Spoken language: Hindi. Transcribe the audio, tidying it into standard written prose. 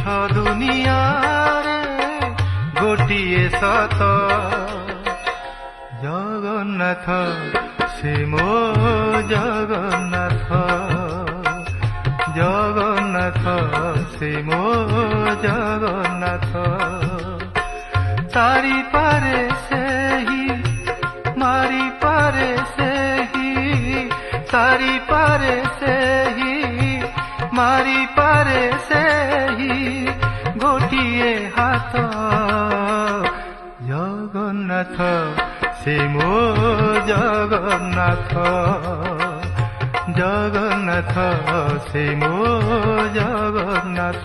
दुनियारे गोटिए सत जगन्नाथ से मो जगन्नाथ जगन्नाथ से मो जगन्नाथ तारी पारे से ही मारी पारे से ही तारी पारे से ही मारी पारे से ही गोटिए हाथ जगन्नाथ से मो जगन्नाथ जगन्नाथ से मो जगन्नाथ।